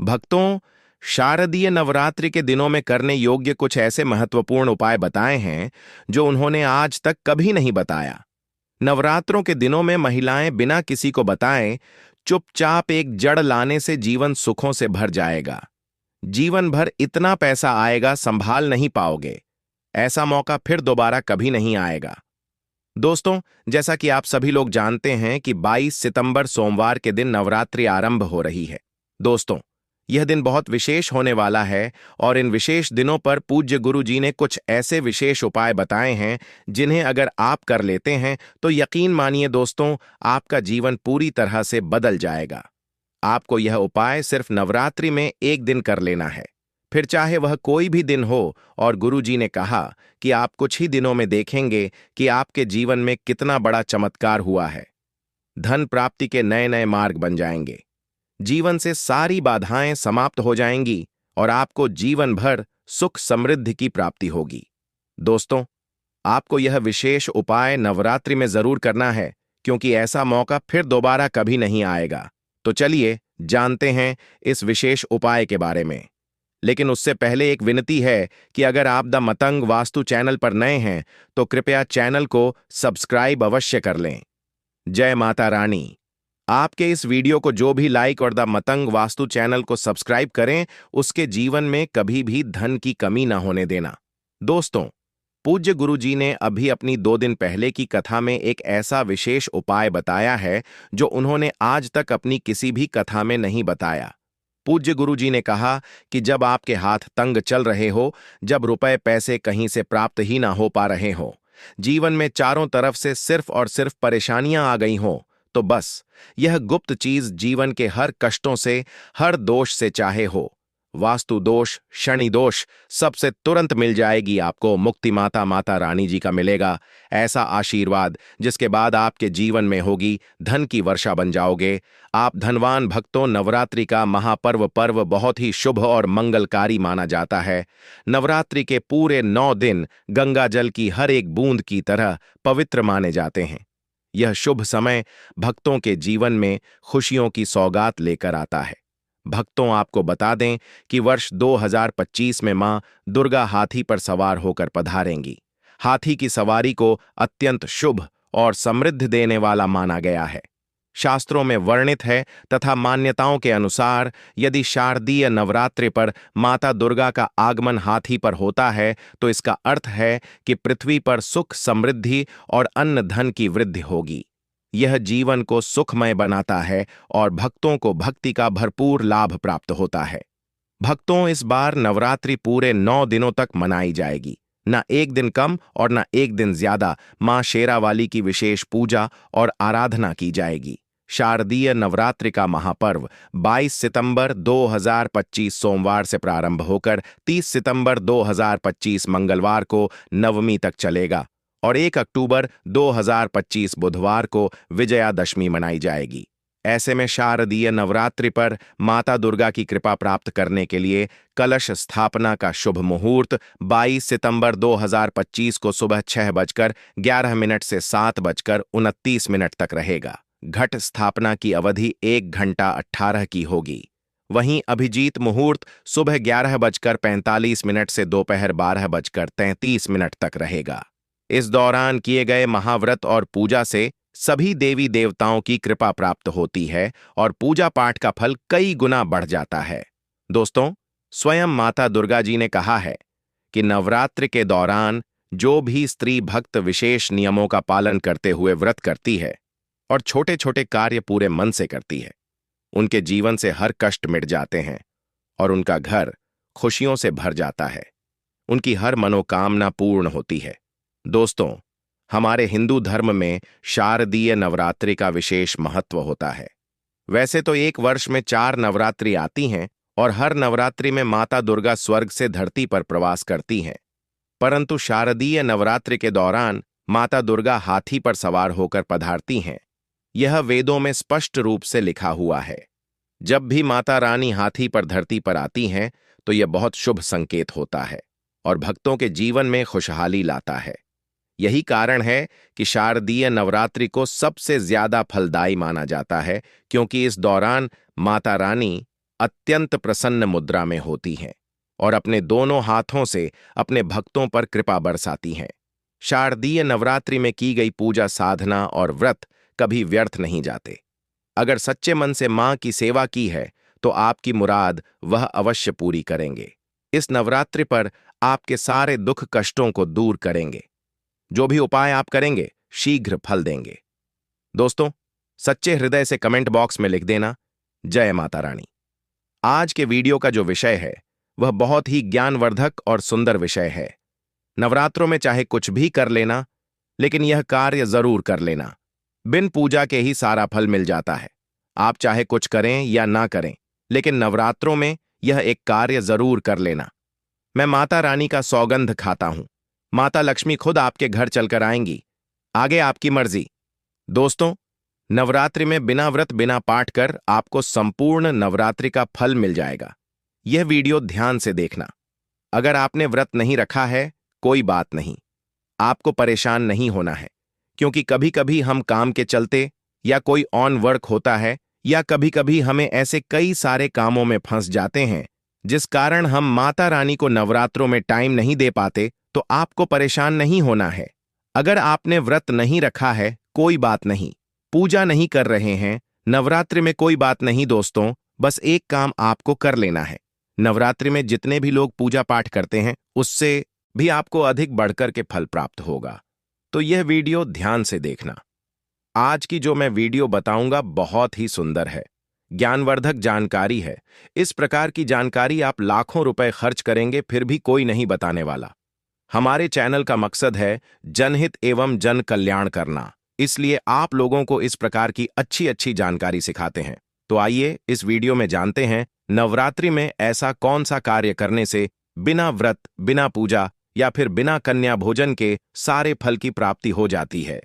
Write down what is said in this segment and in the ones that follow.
भक्तों, शारदीय नवरात्रि के दिनों में करने योग्य कुछ ऐसे महत्वपूर्ण उपाय बताए हैं जो उन्होंने आज तक कभी नहीं बताया। नवरात्रों के दिनों में महिलाएं बिना किसी को बताए चुपचाप एक जड़ लाने से जीवन सुखों से भर जाएगा। जीवन भर इतना पैसा आएगा, संभाल नहीं पाओगे। ऐसा मौका फिर दोबारा कभी नहीं आएगा। दोस्तों, जैसा कि आप सभी लोग जानते हैं कि 22 सितंबर सोमवार के दिन नवरात्रि आरंभ हो रही है। दोस्तों, यह दिन बहुत विशेष होने वाला है और इन विशेष दिनों पर पूज्य गुरु जी ने कुछ ऐसे विशेष उपाय बताए हैं जिन्हें अगर आप कर लेते हैं तो यकीन मानिए दोस्तों, आपका जीवन पूरी तरह से बदल जाएगा। आपको यह उपाय सिर्फ नवरात्रि में एक दिन कर लेना है, फिर चाहे वह कोई भी दिन हो, और गुरु जी ने कहा कि आप कुछ ही दिनों में देखेंगे कि आपके जीवन में कितना बड़ा चमत्कार हुआ है। धन प्राप्ति के नए नए मार्ग बन जाएंगे, जीवन से सारी बाधाएं समाप्त हो जाएंगी और आपको जीवन भर सुख समृद्धि की प्राप्ति होगी। दोस्तों, आपको यह विशेष उपाय नवरात्रि में जरूर करना है, क्योंकि ऐसा मौका फिर दोबारा कभी नहीं आएगा। तो चलिए जानते हैं इस विशेष उपाय के बारे में। लेकिन उससे पहले एक विनती है कि अगर आप द मतंग वास्तु चैनल पर नए हैं तो कृपया चैनल को सब्सक्राइब अवश्य कर लें। जय माता रानी। आपके इस वीडियो को जो भी लाइक और द मतंग वास्तु चैनल को सब्सक्राइब करें, उसके जीवन में कभी भी धन की कमी ना होने देना। दोस्तों, पूज्य गुरु जी ने अभी अपनी 2 दिन पहले की कथा में एक ऐसा विशेष उपाय बताया है जो उन्होंने आज तक अपनी किसी भी कथा में नहीं बताया। पूज्य गुरु जी ने कहा कि जब आपके हाथ तंग चल रहे हो, जब रुपए पैसे कहीं से प्राप्त ही ना हो पा रहे हो, जीवन में चारों तरफ से सिर्फ और सिर्फ परेशानियां आ गई हों, तो बस यह गुप्त चीज जीवन के हर कष्टों से, हर दोष से, चाहे हो वास्तु दोष, शनि दोष, सबसे तुरंत मिल जाएगी आपको। मुक्ति माता माता रानी जी का मिलेगा ऐसा आशीर्वाद जिसके बाद आपके जीवन में होगी धन की वर्षा बन जाओगे। आप धनवान भक्तों, नवरात्रि का महापर्व बहुत ही शुभ और मंगलकारी माना जाता है। नवरात्रि के पूरे 9 दिन गंगा जल की हर एक बूंद की तरह पवित्र माने जाते हैं। यह शुभ समय भक्तों के जीवन में खुशियों की सौगात लेकर आता है। भक्तों, आपको बता दें कि वर्ष 2025 में मां दुर्गा हाथी पर सवार होकर पधारेंगी। हाथी की सवारी को अत्यंत शुभ और समृद्धि देने वाला माना गया है। शास्त्रों में वर्णित है तथा मान्यताओं के अनुसार यदि शारदीय नवरात्रि पर माता दुर्गा का आगमन हाथी पर होता है तो इसका अर्थ है कि पृथ्वी पर सुख समृद्धि और अन्न धन की वृद्धि होगी। यह जीवन को सुखमय बनाता है और भक्तों को भक्ति का भरपूर लाभ प्राप्त होता है। भक्तों, इस बार नवरात्रि पूरे 9 दिनों तक मनाई जाएगी। न एक दिन कम और न एक दिन ज्यादा मां शेरावाली की विशेष पूजा और आराधना की जाएगी। शारदीय नवरात्रि का महापर्व 22 सितंबर 2025 सोमवार से प्रारंभ होकर 30 सितंबर 2025 मंगलवार को नवमी तक चलेगा और 1 अक्टूबर 2025 बुधवार को विजयादशमी मनाई जाएगी। ऐसे में शारदीय नवरात्रि पर माता दुर्गा की कृपा प्राप्त करने के लिए कलश स्थापना का शुभ मुहूर्त 22 सितंबर 2025 को सुबह 6:11 से 7:29 तक रहेगा। घट स्थापना की अवधि 1 घंटा 18 की होगी। वहीं अभिजीत मुहूर्त सुबह 11:45 से दोपहर 12:33 तक रहेगा। इस दौरान किए गए महाव्रत और पूजा से सभी देवी देवताओं की कृपा प्राप्त होती है और पूजा पाठ का फल कई गुना बढ़ जाता है। दोस्तों, स्वयं माता दुर्गा जी ने कहा है कि नवरात्रि के दौरान जो भी स्त्री भक्त विशेष नियमों का पालन करते हुए व्रत करती है और छोटे छोटे कार्य पूरे मन से करती है, उनके जीवन से हर कष्ट मिट जाते हैं और उनका घर खुशियों से भर जाता है। उनकी हर मनोकामना पूर्ण होती है। दोस्तों, हमारे हिंदू धर्म में शारदीय नवरात्रि का विशेष महत्व होता है। वैसे तो एक वर्ष में 4 नवरात्रि आती हैं और हर नवरात्रि में माता दुर्गा स्वर्ग से धरती पर प्रवास करती हैं, परंतु शारदीय नवरात्रि के दौरान माता दुर्गा हाथी पर सवार होकर पधारती हैं। यह वेदों में स्पष्ट रूप से लिखा हुआ है। जब भी माता रानी हाथी पर धरती पर आती हैं तो यह बहुत शुभ संकेत होता है और भक्तों के जीवन में खुशहाली लाता है। यही कारण है कि शारदीय नवरात्रि को सबसे ज्यादा फलदायी माना जाता है, क्योंकि इस दौरान माता रानी अत्यंत प्रसन्न मुद्रा में होती हैं और अपने दोनों हाथों से अपने भक्तों पर कृपा बरसाती हैं। शारदीय नवरात्रि में की गई पूजा साधना और व्रत कभी व्यर्थ नहीं जाते। अगर सच्चे मन से मां की सेवा की है तो आपकी मुराद वह अवश्य पूरी करेंगे। इस नवरात्रि पर आपके सारे दुख कष्टों को दूर करेंगे। जो भी उपाय आप करेंगे शीघ्र फल देंगे। दोस्तों, सच्चे हृदय से कमेंट बॉक्स में लिख देना, जय माता रानी। आज के वीडियो का जो विषय है वह बहुत ही ज्ञानवर्धक और सुंदर विषय है। नवरात्रों में चाहे कुछ भी कर लेना, लेकिन यह कार्य जरूर कर लेना। बिन पूजा के ही सारा फल मिल जाता है। आप चाहे कुछ करें या ना करें, लेकिन नवरात्रों में यह एक कार्य जरूर कर लेना। मैं माता रानी का सौगंध खाता हूं, माता लक्ष्मी खुद आपके घर चलकर आएंगी। आगे आपकी मर्जी। दोस्तों, नवरात्रि में बिना व्रत बिना पाठ कर आपको संपूर्ण नवरात्रि का फल मिल जाएगा। यह वीडियो ध्यान से देखना। अगर आपने व्रत नहीं रखा है, कोई बात नहीं, आपको परेशान नहीं होना है, क्योंकि कभी कभी हम काम के चलते या कोई ऑन वर्क होता है या कभी कभी हमें ऐसे कई सारे कामों में फंस जाते हैं जिस कारण हम माता रानी को नवरात्रों में टाइम नहीं दे पाते। तो आपको परेशान नहीं होना है। अगर आपने व्रत नहीं रखा है, कोई बात नहीं, पूजा नहीं कर रहे हैं नवरात्रि में, कोई बात नहीं दोस्तों, बस एक काम आपको कर लेना है। नवरात्रि में जितने भी लोग पूजा पाठ करते हैं उससे भी आपको अधिक बढ़कर के फल प्राप्त होगा। तो यह वीडियो ध्यान से देखना। आज की जो मैं वीडियो बताऊंगा बहुत ही सुंदर है, ज्ञानवर्धक जानकारी है। इस प्रकार की जानकारी आप लाखों रुपए खर्च करेंगे फिर भी कोई नहीं बताने वाला। हमारे चैनल का मकसद है जनहित एवं जन कल्याण करना, इसलिए आप लोगों को इस प्रकार की अच्छी अच्छी जानकारी सिखाते हैं। तो आइए इस वीडियो में जानते हैं नवरात्रि में ऐसा कौन सा कार्य करने से बिना व्रत, बिना पूजा या फिर बिना कन्या भोजन के सारे फल की प्राप्ति हो जाती है।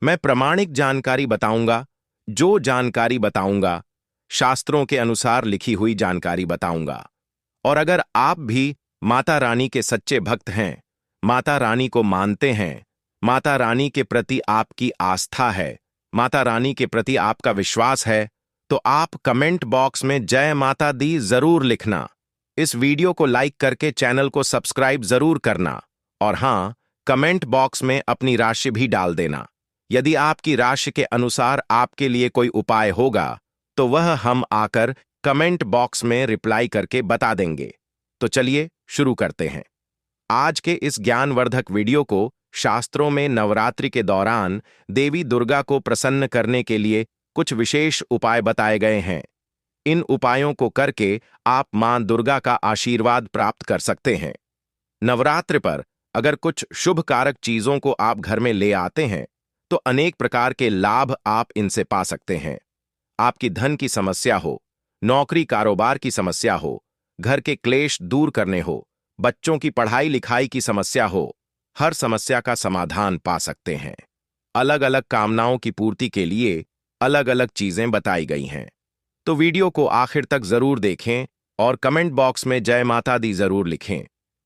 मैं प्रामाणिक जानकारी बताऊंगा। जो जानकारी बताऊंगा शास्त्रों के अनुसार लिखी हुई जानकारी बताऊंगा। और अगर आप भी माता रानी के सच्चे भक्त हैं, माता रानी को मानते हैं, माता रानी के प्रति आपकी आस्था है, माता रानी के प्रति आपका विश्वास है, तो आप कमेंट बॉक्स में जय माता दी जरूर लिखना। इस वीडियो को लाइक करके चैनल को सब्सक्राइब जरूर करना। और हां, कमेंट बॉक्स में अपनी राशि भी डाल देना। यदि आपकी राशि के अनुसार आपके लिए कोई उपाय होगा तो वह हम आकर कमेंट बॉक्स में रिप्लाई करके बता देंगे। तो चलिए शुरू करते हैं। आज के इस ज्ञानवर्धक वीडियो को शास्त्रों में नवरात्रि के दौरान देवी दुर्गा को प्रसन्न करने के लिए कुछ विशेष उपाय बताए गए हैं। इन उपायों को करके आप मां दुर्गा का आशीर्वाद प्राप्त कर सकते हैं। नवरात्रि पर अगर कुछ शुभ कारक चीजों को आप घर में ले आते हैं तो अनेक प्रकार के लाभ आप इनसे पा सकते हैं। आपकी धन की समस्या हो, नौकरी कारोबार की समस्या हो, घर के क्लेश दूर करने हो, बच्चों की पढ़ाई लिखाई की समस्या हो, हर समस्या का समाधान पा सकते हैं। अलग अलग कामनाओं की पूर्ति के लिए अलग अलग चीजें बताई गई हैं। तो वीडियो को आखिर तक जरूर देखें और कमेंट बॉक्स में जय माता दी जरूर लिखें।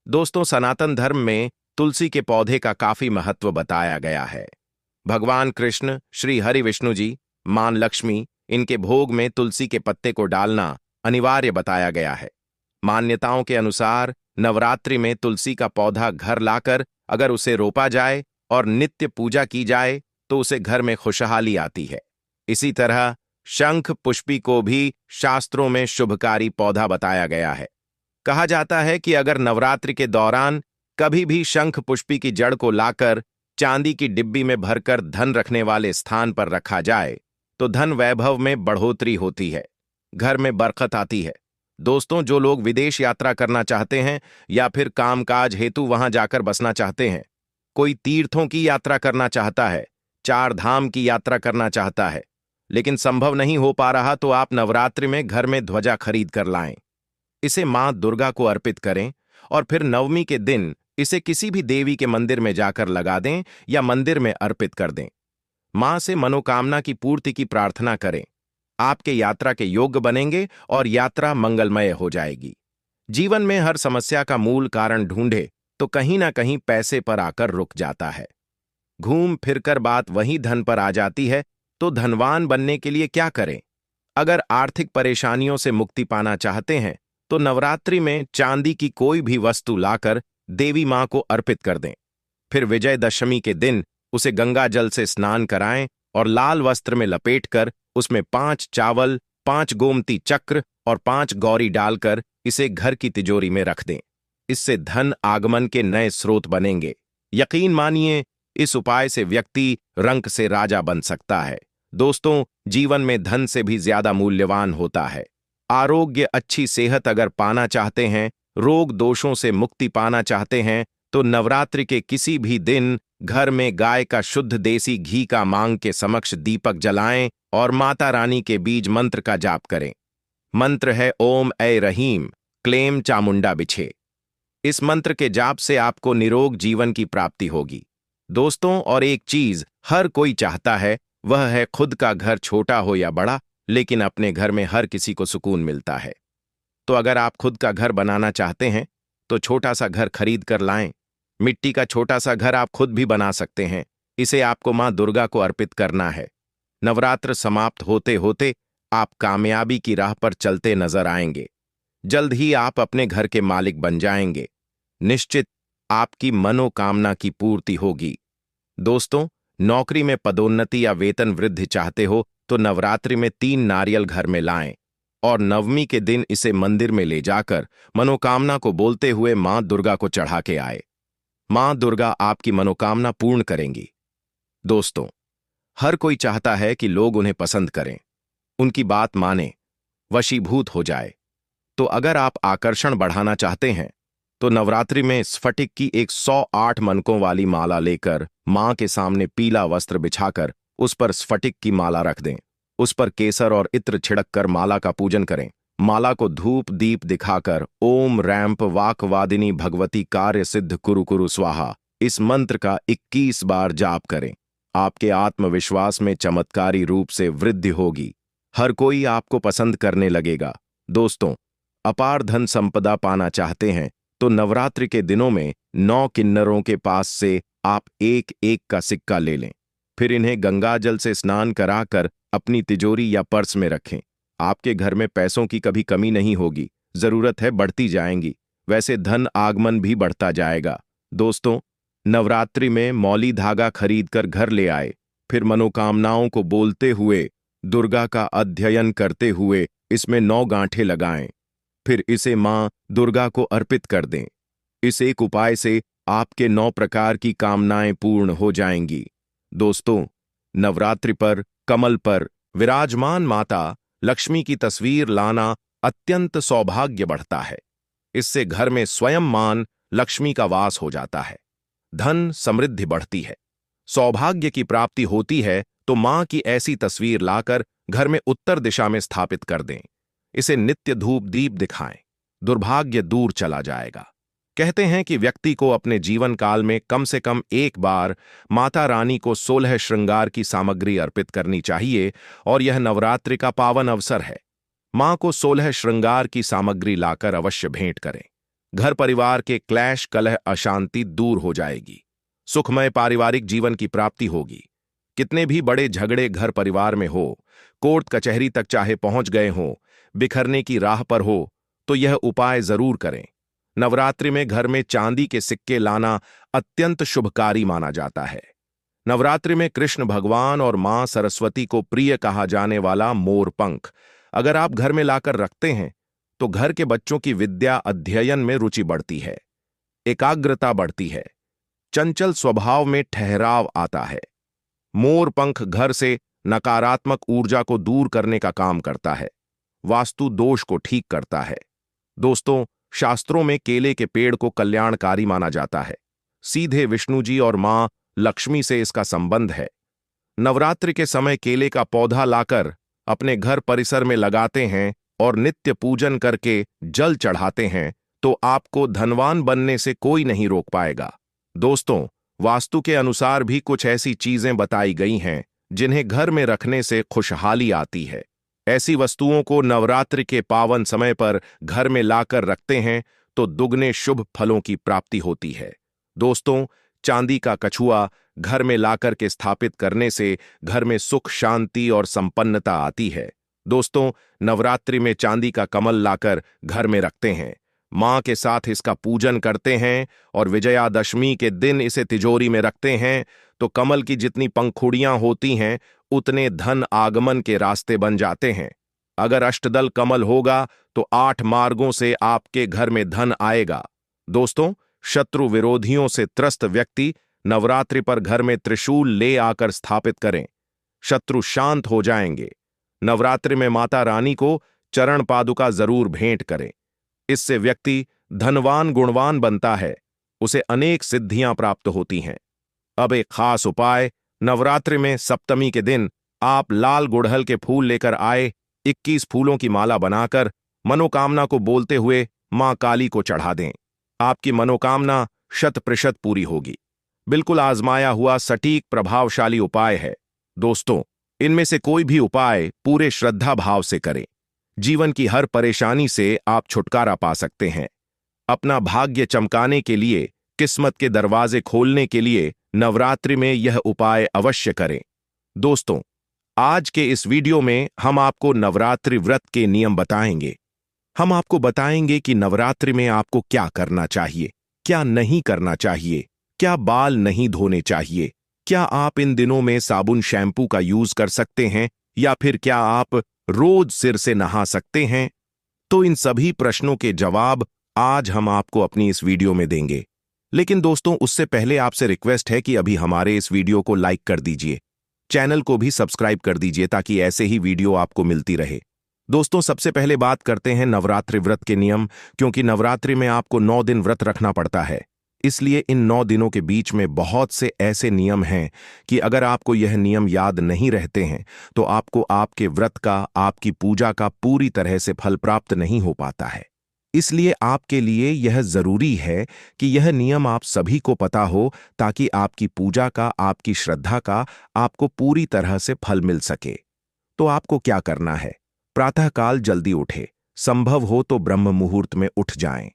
दोस्तों, सनातन धर्म में तुलसी के पौधे का काफी महत्व बताया गया है। भगवान कृष्ण, श्री हरि विष्णु जी, मां लक्ष्मी, इनके भोग में तुलसी के पत्ते को डालना अनिवार्य बताया गया है। मान्यताओं के अनुसार नवरात्रि में तुलसी का पौधा घर लाकर अगर उसे रोपा जाए और नित्य पूजा की जाए तो उसे घर में खुशहाली आती है। इसी तरह शंख पुष्पी को भी शास्त्रों में शुभकारी पौधा बताया गया है। कहा जाता है कि अगर नवरात्रि के दौरान कभी भी शंख पुष्पी की जड़ को लाकर चांदी की डिब्बी में भरकर धन रखने वाले स्थान पर रखा जाए तो धन वैभव में बढ़ोतरी होती है, घर में बरकत आती है। दोस्तों, जो लोग विदेश यात्रा करना चाहते हैं या फिर कामकाज हेतु वहां जाकर बसना चाहते हैं, कोई तीर्थों की यात्रा करना चाहता है, 4 धाम की यात्रा करना चाहता है, लेकिन संभव नहीं हो पा रहा, तो आप नवरात्रि में घर में ध्वजा खरीद कर लाएं। इसे मां दुर्गा को अर्पित करें और फिर नवमी के दिन इसे किसी भी देवी के मंदिर में जाकर लगा दें या मंदिर में अर्पित कर दें। मां से मनोकामना की पूर्ति की प्रार्थना करें। आपके यात्रा के योग्य बनेंगे और यात्रा मंगलमय हो जाएगी। जीवन में हर समस्या का मूल कारण ढूंढे तो कहीं ना कहीं पैसे पर आकर रुक जाता है। घूम फिरकर बात वही धन पर आ जाती है। तो धनवान बनने के लिए क्या करें? अगर आर्थिक परेशानियों से मुक्ति पाना चाहते हैं तो नवरात्रि में चांदी की कोई भी वस्तु लाकर देवी मां को अर्पित कर दें। फिर विजयदशमी के दिन उसे गंगा जल से स्नान कराएं और लाल वस्त्र में लपेटकर उसमें 5 चावल, 5 गोमती चक्र और 5 गौरी डालकर इसे घर की तिजोरी में रख दें। इससे धन आगमन के नए स्रोत बनेंगे। यकीन मानिए, इस उपाय से व्यक्ति रंक से राजा बन सकता है। दोस्तों, जीवन में धन से भी ज्यादा मूल्यवान होता है आरोग्य। अच्छी सेहत अगर पाना चाहते हैं, रोग दोषों से मुक्ति पाना चाहते हैं, तो नवरात्रि के किसी भी दिन घर में गाय का शुद्ध देसी घी का मांग के समक्ष दीपक जलाएं और माता रानी के बीज मंत्र का जाप करें। मंत्र है ओम ऐ रहीम क्लेम चामुंडा बिछे। इस मंत्र के जाप से आपको निरोग जीवन की प्राप्ति होगी। दोस्तों, और एक चीज हर कोई चाहता है, वह है खुद का घर, छोटा हो या बड़ा, लेकिन अपने घर में हर किसी को सुकून मिलता है। तो अगर आप खुद का घर बनाना चाहते हैं तो छोटा सा घर खरीद कर लाएं। मिट्टी का छोटा सा घर आप खुद भी बना सकते हैं। इसे आपको मां दुर्गा को अर्पित करना है। नवरात्र समाप्त होते होते आप कामयाबी की राह पर चलते नजर आएंगे। जल्द ही आप अपने घर के मालिक बन जाएंगे। निश्चित आपकी मनोकामना की पूर्ति होगी। दोस्तों, नौकरी में पदोन्नति या वेतन वृद्धि चाहते हो तो नवरात्रि में 3 नारियल घर में लाएं और नवमी के दिन इसे मंदिर में ले जाकर मनोकामना को बोलते हुए मां दुर्गा को चढ़ा के आए। मां दुर्गा आपकी मनोकामना पूर्ण करेंगी। दोस्तों, हर कोई चाहता है कि लोग उन्हें पसंद करें, उनकी बात माने, वशीभूत हो जाए। तो अगर आप आकर्षण बढ़ाना चाहते हैं तो नवरात्रि में स्फटिक की 108 मनकों वाली माला लेकर मां के सामने पीला वस्त्र बिछाकर उस पर स्फटिक की माला रख दें। उस पर केसर और इत्र छिड़क कर माला का पूजन करें। माला को धूप दीप दिखाकर ओम रैंप वाकवादिनी भगवती कार्य सिद्ध कुरु कुरु स्वाहा इस मंत्र का 21 बार जाप करें। आपके आत्मविश्वास में चमत्कारी रूप से वृद्धि होगी। हर कोई आपको पसंद करने लगेगा। दोस्तों, अपार धन संपदा पाना चाहते हैं तो नवरात्रि के दिनों में 9 किन्नरों के पास से आप एक एक का सिक्का ले लें। फिर इन्हें गंगा जल से स्नान कराकर अपनी तिजोरी या पर्स में रखें। आपके घर में पैसों की कभी कमी नहीं होगी। जरूरत है बढ़ती जाएंगी। वैसे धन आगमन भी बढ़ता जाएगा। दोस्तों, नवरात्रि में मौली धागा खरीदकर घर ले आए। फिर मनोकामनाओं को बोलते हुए, दुर्गा का अध्ययन करते हुए इसमें 9 गांठें लगाएं। फिर इसे मां दुर्गा को अर्पित कर दें। इस एक उपाय से आपके 9 प्रकार की कामनाएं पूर्ण हो जाएंगी। दोस्तों, नवरात्रि पर कमल पर विराजमान माता लक्ष्मी की तस्वीर लाना अत्यंत सौभाग्य बढ़ता है। इससे घर में स्वयं मान लक्ष्मी का वास हो जाता है। धन समृद्धि बढ़ती है, सौभाग्य की प्राप्ति होती है। तो मां की ऐसी तस्वीर लाकर घर में उत्तर दिशा में स्थापित कर दें। इसे नित्य धूप दीप दिखाएं। दुर्भाग्य दूर चला जाएगा। कहते हैं कि व्यक्ति को अपने जीवन काल में कम से कम एक बार माता रानी को 16 श्रृंगार की सामग्री अर्पित करनी चाहिए और यह नवरात्रि का पावन अवसर है। मां को 16 श्रृंगार की सामग्री लाकर अवश्य भेंट करें। घर परिवार के क्लेश कलह अशांति दूर हो जाएगी। सुखमय पारिवारिक जीवन की प्राप्ति होगी। कितने भी बड़े झगड़े घर परिवार में हो, कोर्ट कचहरी तक चाहे पहुंच गए हों, बिखरने की राह पर हो, तो यह उपाय जरूर करें। नवरात्रि में घर में चांदी के सिक्के लाना अत्यंत शुभकारी माना जाता है। नवरात्रि में कृष्ण भगवान और मां सरस्वती को प्रिय कहा जाने वाला मोर पंख अगर आप घर में लाकर रखते हैं तो घर के बच्चों की विद्या अध्ययन में रुचि बढ़ती है, एकाग्रता बढ़ती है, चंचल स्वभाव में ठहराव आता है। मोर पंख घर से नकारात्मक ऊर्जा को दूर करने का काम करता है, वास्तु दोष को ठीक करता है। दोस्तों, शास्त्रों में केले के पेड़ को कल्याणकारी माना जाता है। सीधे विष्णु जी और मां लक्ष्मी से इसका संबंध है। नवरात्रि के समय केले का पौधा लाकर अपने घर परिसर में लगाते हैं और नित्य पूजन करके जल चढ़ाते हैं तो आपको धनवान बनने से कोई नहीं रोक पाएगा। दोस्तों, वास्तु के अनुसार भी कुछ ऐसी चीजें बताई गई हैं जिन्हें घर में रखने से खुशहाली आती है। ऐसी वस्तुओं को नवरात्रि के पावन समय पर घर में लाकर रखते हैं तो दुगने शुभ फलों की प्राप्ति होती है। दोस्तों, चांदी का कछुआ घर में लाकर के स्थापित करने से घर में सुख शांति और संपन्नता आती है। दोस्तों, नवरात्रि में चांदी का कमल लाकर घर में रखते हैं, मां के साथ इसका पूजन करते हैं और विजयादशमी के दिन इसे तिजोरी में रखते हैं, तो कमल की जितनी पंखुड़ियां होती हैं उतने धन आगमन के रास्ते बन जाते हैं। अगर अष्टदल कमल होगा तो 8 मार्गों से आपके घर में धन आएगा। दोस्तों, शत्रु विरोधियों से त्रस्त व्यक्ति नवरात्रि पर घर में त्रिशूल ले आकर स्थापित करें, शत्रु शांत हो जाएंगे। नवरात्रि में माता रानी को चरण पादुका जरूर भेंट करें, इससे व्यक्ति धनवान गुणवान बनता है, उसे अनेक सिद्धियां प्राप्त होती हैं। अब एक खास उपाय, नवरात्रि में सप्तमी के दिन आप लाल गुड़हल के फूल लेकर आए 21 फूलों की माला बनाकर मनोकामना को बोलते हुए मां काली को चढ़ा दें। आपकी मनोकामना 100% पूरी होगी। बिल्कुल आजमाया हुआ सटीक प्रभावशाली उपाय है। दोस्तों, इनमें से कोई भी उपाय पूरे श्रद्धा भाव से करें, जीवन की हर परेशानी से आप छुटकारा पा सकते हैं। अपना भाग्य चमकाने के लिए, किस्मत के दरवाजे खोलने के लिए नवरात्रि में यह उपाय अवश्य करें। दोस्तों, आज के इस वीडियो में हम आपको नवरात्रि व्रत के नियम बताएंगे। हम आपको बताएंगे कि नवरात्रि में आपको क्या करना चाहिए, क्या नहीं करना चाहिए, क्या बाल नहीं धोने चाहिए, क्या आप इन दिनों में साबुन शैम्पू का यूज कर सकते हैं, या फिर क्या आप रोज सिर से नहा सकते हैं। तो इन सभी प्रश्नों के जवाब आज हम आपको अपनी इस वीडियो में देंगे। लेकिन दोस्तों, उससे पहले आपसे रिक्वेस्ट है कि अभी हमारे इस वीडियो को लाइक कर दीजिए, चैनल को भी सब्सक्राइब कर दीजिए ताकि ऐसे ही वीडियो आपको मिलती रहे। दोस्तों, सबसे पहले बात करते हैं नवरात्रि व्रत के नियम, क्योंकि नवरात्रि में आपको 9 दिन व्रत रखना पड़ता है। इसलिए इन 9 दिनों के बीच में बहुत से ऐसे नियम हैं कि अगर आपको यह नियम याद नहीं रहते हैं तो आपको आपके व्रत का, आपकी पूजा का पूरी तरह से फल प्राप्त नहीं हो पाता है। इसलिए आपके लिए यह जरूरी है कि यह नियम आप सभी को पता हो, ताकि आपकी पूजा का, आपकी श्रद्धा का आपको पूरी तरह से फल मिल सके। तो आपको क्या करना है? प्रातःकाल जल्दी उठे, संभव हो तो ब्रह्म मुहूर्त में उठ जाएं।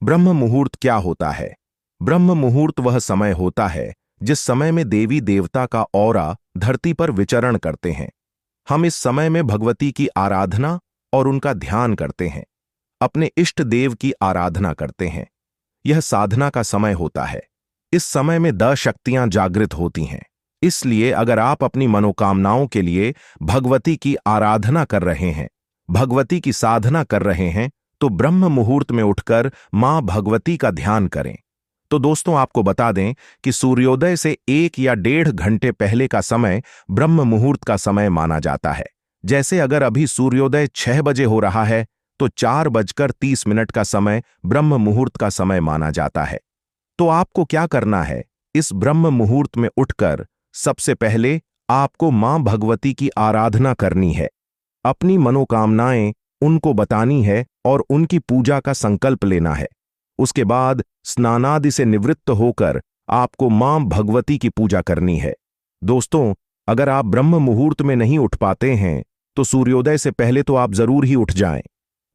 ब्रह्म मुहूर्त क्या होता है? ब्रह्म मुहूर्त वह समय होता है जिस समय में देवी देवता का औरा धरती पर विचरण करते हैं। हम इस समय में भगवती की आराधना और उनका ध्यान करते हैं, अपने इष्ट देव की आराधना करते हैं। यह साधना का समय होता है। इस समय में 10 शक्तियां जागृत होती हैं। इसलिए अगर आप अपनी मनोकामनाओं के लिए भगवती की आराधना कर रहे हैं, भगवती की साधना कर रहे हैं, तो ब्रह्म मुहूर्त में उठकर मां भगवती का ध्यान करें। तो दोस्तों, आपको बता दें कि सूर्योदय से 1 या 1.5 घंटे पहले का समय ब्रह्म मुहूर्त का समय माना जाता है। जैसे अगर अभी सूर्योदय 6 बजे हो रहा है तो 4:30 का समय ब्रह्म मुहूर्त का समय माना जाता है। तो आपको क्या करना है? इस ब्रह्म मुहूर्त में उठकर सबसे पहले आपको मां भगवती की आराधना करनी है, अपनी मनोकामनाएं उनको बतानी है और उनकी पूजा का संकल्प लेना है। उसके बाद स्नानादि से निवृत्त होकर आपको मां भगवती की पूजा करनी है। दोस्तों, अगर आप ब्रह्म मुहूर्त में नहीं उठ पाते हैं तो सूर्योदय से पहले तो आप जरूर ही उठ जाएं।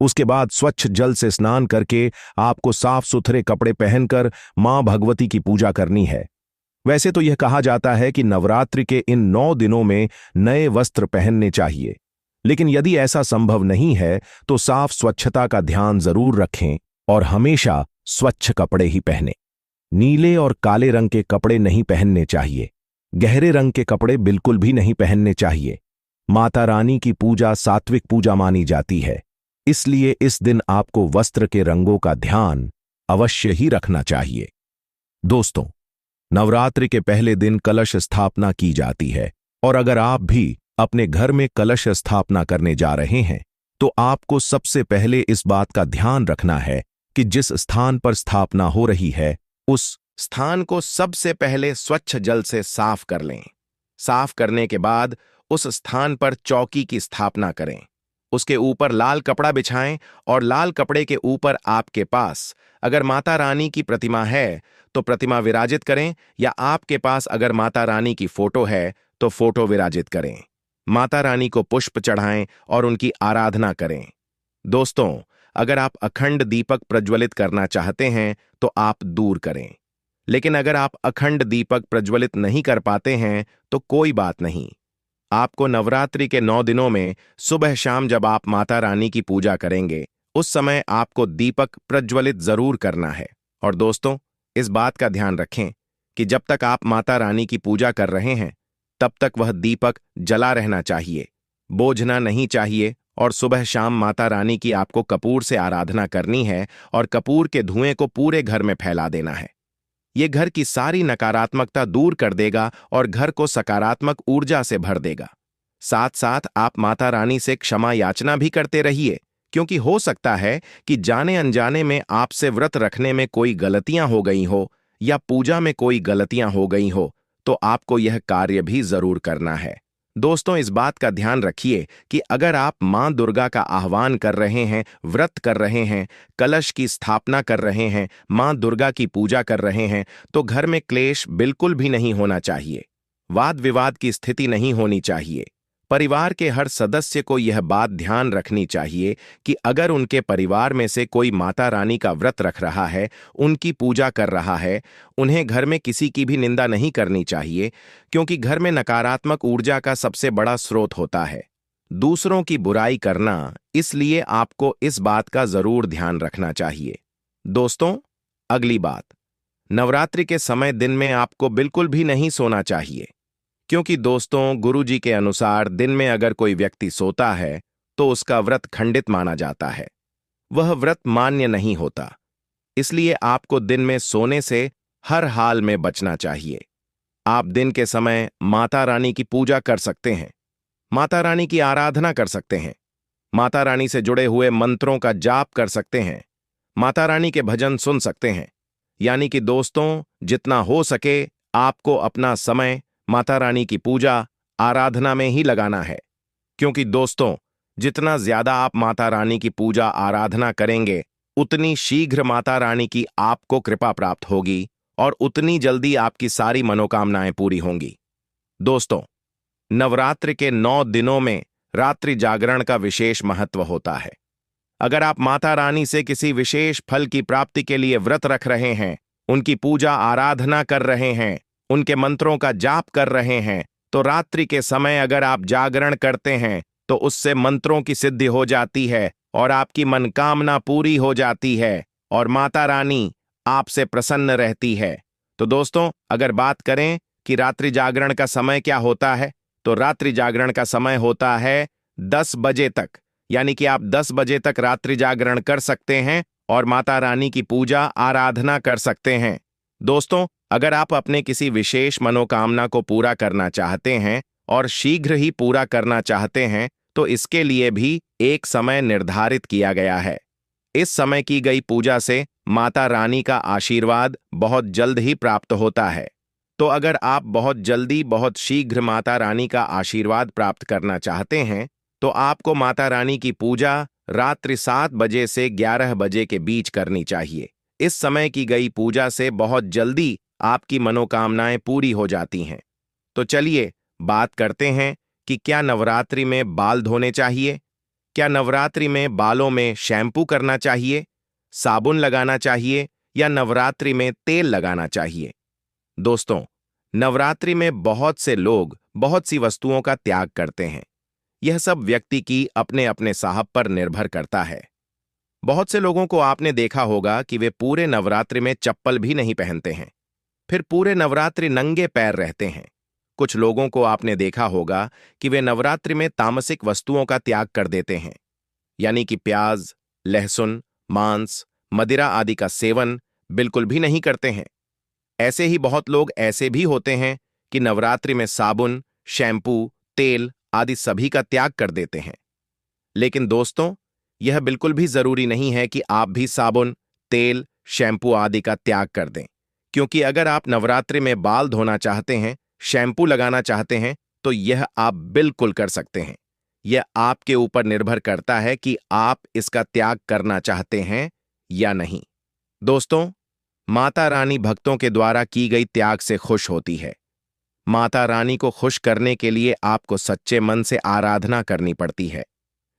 उसके बाद स्वच्छ जल से स्नान करके आपको साफ सुथरे कपड़े पहनकर मां भगवती की पूजा करनी है। वैसे तो यह कहा जाता है कि नवरात्रि के इन 9 दिनों में नए वस्त्र पहनने चाहिए, लेकिन यदि ऐसा संभव नहीं है तो साफ स्वच्छता का ध्यान जरूर रखें और हमेशा स्वच्छ कपड़े ही पहनें। नीले और काले रंग के कपड़े नहीं पहनने चाहिए, गहरे रंग के कपड़े बिल्कुल भी नहीं पहनने चाहिए। माता रानी की पूजा सात्विक पूजा मानी जाती है, इसलिए इस दिन आपको वस्त्र के रंगों का ध्यान अवश्य ही रखना चाहिए। दोस्तों, नवरात्रि के पहले दिन कलश स्थापना की जाती है, और अगर आप भी अपने घर में कलश स्थापना करने जा रहे हैं तो आपको सबसे पहले इस बात का ध्यान रखना है कि जिस स्थान पर स्थापना हो रही है उस स्थान को सबसे पहले स्वच्छ जल से साफ कर लें। साफ करने के बाद उस स्थान पर चौकी की स्थापना करें। उसके ऊपर लाल कपड़ा बिछाएं और लाल कपड़े के ऊपर आपके पास अगर माता रानी की प्रतिमा है तो प्रतिमा विराजित करें, या आपके पास अगर माता रानी की फोटो है तो फोटो विराजित करें। माता रानी को पुष्प चढ़ाएं और उनकी आराधना करें। दोस्तों, अगर आप अखंड दीपक प्रज्वलित करना चाहते हैं तो आप दूर करें, लेकिन अगर आप अखंड दीपक प्रज्वलित नहीं कर पाते हैं तो कोई बात नहीं, आपको नवरात्रि के 9 दिनों में सुबह शाम जब आप माता रानी की पूजा करेंगे, उस समय आपको दीपक प्रज्वलित जरूर करना है। और दोस्तों, इस बात का ध्यान रखें कि जब तक आप माता रानी की पूजा कर रहे हैं, तब तक वह दीपक जला रहना चाहिए, बोझना नहीं चाहिए। और सुबह शाम माता रानी की आपको कपूर से आराधना करनी है और कपूर के धुएं को पूरे घर में फैला देना है। ये घर की सारी नकारात्मकता दूर कर देगा और घर को सकारात्मक ऊर्जा से भर देगा। साथ साथ आप माता रानी से क्षमा याचना भी करते रहिए, क्योंकि हो सकता है कि जाने अनजाने में आपसे व्रत रखने में कोई गलतियां हो गई हो या पूजा में कोई गलतियां हो गई हो, तो आपको यह कार्य भी जरूर करना है। दोस्तों, इस बात का ध्यान रखिए कि अगर आप मां दुर्गा का आह्वान कर रहे हैं, व्रत कर रहे हैं, कलश की स्थापना कर रहे हैं, मां दुर्गा की पूजा कर रहे हैं, तो घर में क्लेश बिल्कुल भी नहीं होना चाहिए। वाद विवाद की स्थिति नहीं होनी चाहिए। परिवार के हर सदस्य को यह बात ध्यान रखनी चाहिए कि अगर उनके परिवार में से कोई माता रानी का व्रत रख रहा है, उनकी पूजा कर रहा है, उन्हें घर में किसी की भी निंदा नहीं करनी चाहिए, क्योंकि घर में नकारात्मक ऊर्जा का सबसे बड़ा स्रोत होता है दूसरों की बुराई करना। इसलिए आपको इस बात का जरूर ध्यान रखना चाहिए। दोस्तों, अगली बात, नवरात्रि के समय दिन में आपको बिल्कुल भी नहीं सोना चाहिए, क्योंकि दोस्तों, गुरुजी के अनुसार दिन में अगर कोई व्यक्ति सोता है तो उसका व्रत खंडित माना जाता है, वह व्रत मान्य नहीं होता। इसलिए आपको दिन में सोने से हर हाल में बचना चाहिए। आप दिन के समय माता रानी की पूजा कर सकते हैं, माता रानी की आराधना कर सकते हैं, माता रानी से जुड़े हुए मंत्रों का जाप कर सकते हैं, माता रानी के भजन सुन सकते हैं। यानी कि दोस्तों, जितना हो सके आपको अपना समय माता रानी की पूजा आराधना में ही लगाना है, क्योंकि दोस्तों, जितना ज्यादा आप माता रानी की पूजा आराधना करेंगे, उतनी शीघ्र माता रानी की आपको कृपा प्राप्त होगी और उतनी जल्दी आपकी सारी मनोकामनाएं पूरी होंगी। दोस्तों, नवरात्रि के 9 दिनों में रात्रि जागरण का विशेष महत्व होता है। अगर आप माता रानी से किसी विशेष फल की प्राप्ति के लिए व्रत रख रहे हैं, उनकी पूजा आराधना कर रहे हैं, उनके मंत्रों का जाप कर रहे हैं, तो रात्रि के समय अगर आप जागरण करते हैं तो उससे मंत्रों की सिद्धि हो जाती है और आपकी मनकामना पूरी हो जाती है और माता रानी आपसे प्रसन्न रहती है। तो दोस्तों, अगर बात करें कि रात्रि जागरण का समय क्या होता है, तो रात्रि जागरण का समय होता है 10 बजे तक। यानी कि आप 10 बजे तक रात्रि जागरण कर सकते हैं और माता रानी की पूजा आराधना कर सकते हैं। दोस्तों, अगर आप अपने किसी विशेष मनोकामना को पूरा करना चाहते हैं और शीघ्र ही पूरा करना चाहते हैं, तो इसके लिए भी एक समय निर्धारित किया गया है। इस समय की गई पूजा से माता रानी का आशीर्वाद बहुत जल्द ही प्राप्त होता है। तो अगर आप बहुत जल्दी, बहुत शीघ्र माता रानी का आशीर्वाद प्राप्त करना चाहते हैं, तो आपको माता रानी की पूजा रात्रि 7 बजे से 11 बजे के बीच करनी चाहिए। इस समय की गई पूजा से बहुत जल्दी आपकी मनोकामनाएं पूरी हो जाती हैं। तो चलिए बात करते हैं कि क्या नवरात्रि में बाल धोने चाहिए? क्या नवरात्रि में बालों में शैम्पू करना चाहिए, साबुन लगाना चाहिए या नवरात्रि में तेल लगाना चाहिए? दोस्तों, नवरात्रि में बहुत से लोग बहुत सी वस्तुओं का त्याग करते हैं। यह सब व्यक्ति की अपने अपने साहब पर निर्भर करता है। बहुत से लोगों को आपने देखा होगा कि वे पूरे नवरात्रि में चप्पल भी नहीं पहनते हैं, फिर पूरे नवरात्रि नंगे पैर रहते हैं। कुछ लोगों को आपने देखा होगा कि वे नवरात्रि में तामसिक वस्तुओं का त्याग कर देते हैं, यानी कि प्याज, लहसुन, मांस, मदिरा आदि का सेवन बिल्कुल भी नहीं करते हैं। ऐसे ही बहुत लोग ऐसे भी होते हैं कि नवरात्रि में साबुन, शैम्पू, तेल आदि सभी का त्याग कर देते हैं। लेकिन दोस्तों, यह बिल्कुल भी जरूरी नहीं है कि आप भी साबुन, तेल, शैम्पू आदि का त्याग कर दें, क्योंकि अगर आप नवरात्रि में बाल धोना चाहते हैं, शैम्पू लगाना चाहते हैं, तो यह आप बिल्कुल कर सकते हैं। यह आपके ऊपर निर्भर करता है कि आप इसका त्याग करना चाहते हैं या नहीं। दोस्तों, माता रानी भक्तों के द्वारा की गई त्याग से खुश होती है। माता रानी को खुश करने के लिए आपको सच्चे मन से आराधना करनी पड़ती है।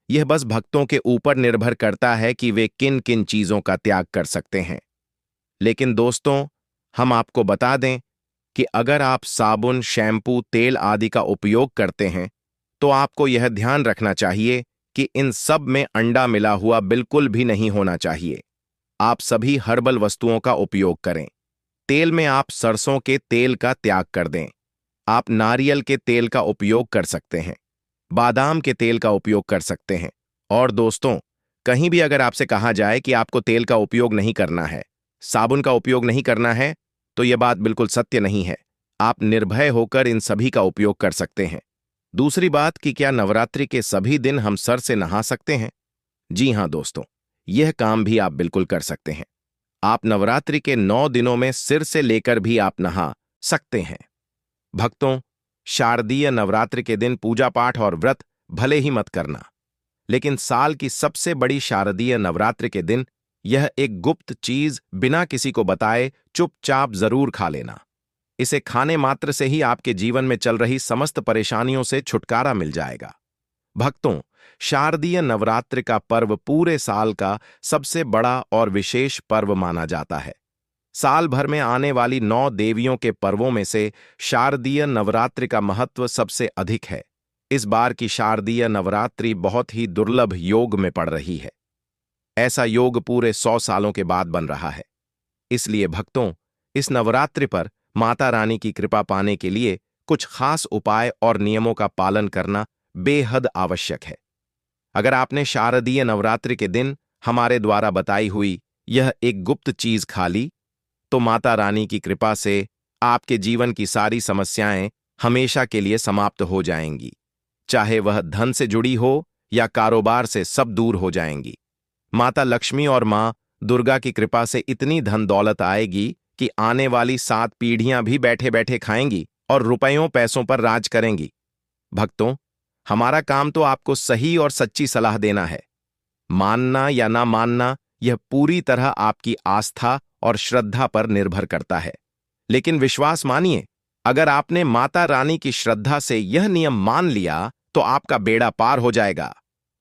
यह बस भक्तों के ऊपर निर्भर करता है कि वे किन किन चीजों का त्याग कर सकते हैं। लेकिन दोस्तों, हम आपको बता दें कि अगर आप साबुन, शैम्पू, तेल आदि का उपयोग करते हैं, तो आपको यह ध्यान रखना चाहिए कि इन सब में अंडा मिला हुआ बिल्कुल भी नहीं होना चाहिए। आप सभी हर्बल वस्तुओं का उपयोग करें। तेल में आप सरसों के तेल का त्याग कर दें। आप नारियल के तेल का उपयोग कर सकते हैं, बादाम के तेल का उपयोग कर सकते हैं। और दोस्तों, कहीं भी अगर आपसे कहा जाए कि आपको तेल का उपयोग नहीं करना है, साबुन का उपयोग नहीं करना है, तो यह बात बिल्कुल सत्य नहीं है। आप निर्भय होकर इन सभी का उपयोग कर सकते हैं। दूसरी बात कि क्या नवरात्रि के सभी दिन हम सर से नहा सकते हैं? जी हां दोस्तों, यह काम भी आप बिल्कुल कर सकते हैं। आप नवरात्रि के 9 दिनों में सिर से लेकर भी आप नहा सकते हैं। भक्तों, शारदीय नवरात्रि के दिन पूजा पाठ और व्रत भले ही मत करना, लेकिन साल की सबसे बड़ी शारदीय नवरात्रि के दिन यह एक गुप्त चीज बिना किसी को बताए चुपचाप जरूर खा लेना। इसे खाने मात्र से ही आपके जीवन में चल रही समस्त परेशानियों से छुटकारा मिल जाएगा। भक्तों, शारदीय नवरात्रि का पर्व पूरे साल का सबसे बड़ा और विशेष पर्व माना जाता है। साल भर में आने वाली 9 देवियों के पर्वों में से शारदीय नवरात्रि का महत्व सबसे अधिक है। इस बार की शारदीय नवरात्रि बहुत ही दुर्लभ योग में पड़ रही है। ऐसा योग पूरे 100 सालों के बाद बन रहा है। इसलिए भक्तों, इस नवरात्रि पर माता रानी की कृपा पाने के लिए कुछ खास उपाय और नियमों का पालन करना बेहद आवश्यक है। अगर आपने शारदीय नवरात्रि के दिन हमारे द्वारा बताई हुई यह एक गुप्त चीज खा ली, तो माता रानी की कृपा से आपके जीवन की सारी समस्याएं हमेशा के लिए समाप्त हो जाएंगी। चाहे वह धन से जुड़ी हो या कारोबार से, सब दूर हो जाएंगी। माता लक्ष्मी और मां दुर्गा की कृपा से इतनी धन दौलत आएगी कि आने वाली 7 पीढ़ियां भी बैठे बैठे खाएंगी और रुपयों पैसों पर राज करेंगी। भक्तों, हमारा काम तो आपको सही और सच्ची सलाह देना है। मानना या ना मानना, यह पूरी तरह आपकी आस्था और श्रद्धा पर निर्भर करता है। लेकिन विश्वास मानिए, अगर आपने माता रानी की श्रद्धा से यह नियम मान लिया तो आपका बेड़ा पार हो जाएगा।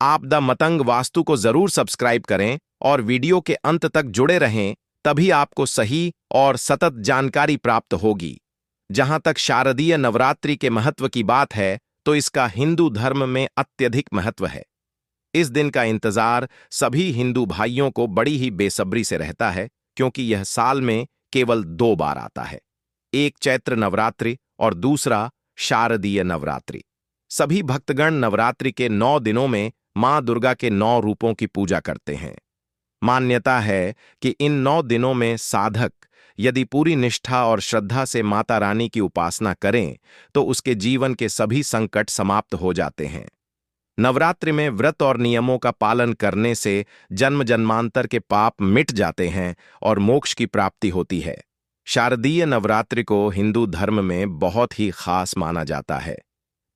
आप द मतंग वास्तु को जरूर सब्सक्राइब करें और वीडियो के अंत तक जुड़े रहें, तभी आपको सही और सतत जानकारी प्राप्त होगी। जहां तक शारदीय नवरात्रि के महत्व की बात है, तो इसका हिंदू धर्म में अत्यधिक महत्व है। इस दिन का इंतजार सभी हिंदू भाइयों को बड़ी ही बेसब्री से रहता है, क्योंकि यह साल में केवल 2 बार आता है। एक चैत्र नवरात्रि और दूसरा शारदीय नवरात्रि। सभी भक्तगण नवरात्रि के 9 दिनों में मां दुर्गा के 9 रूपों की पूजा करते हैं। मान्यता है कि इन 9 दिनों में साधक यदि पूरी निष्ठा और श्रद्धा से माता रानी की उपासना करें, तो उसके जीवन के सभी संकट समाप्त हो जाते हैं। नवरात्रि में व्रत और नियमों का पालन करने से जन्म जन्मांतर के पाप मिट जाते हैं और मोक्ष की प्राप्ति होती है। शारदीय नवरात्रि को हिंदू धर्म में बहुत ही खास माना जाता है,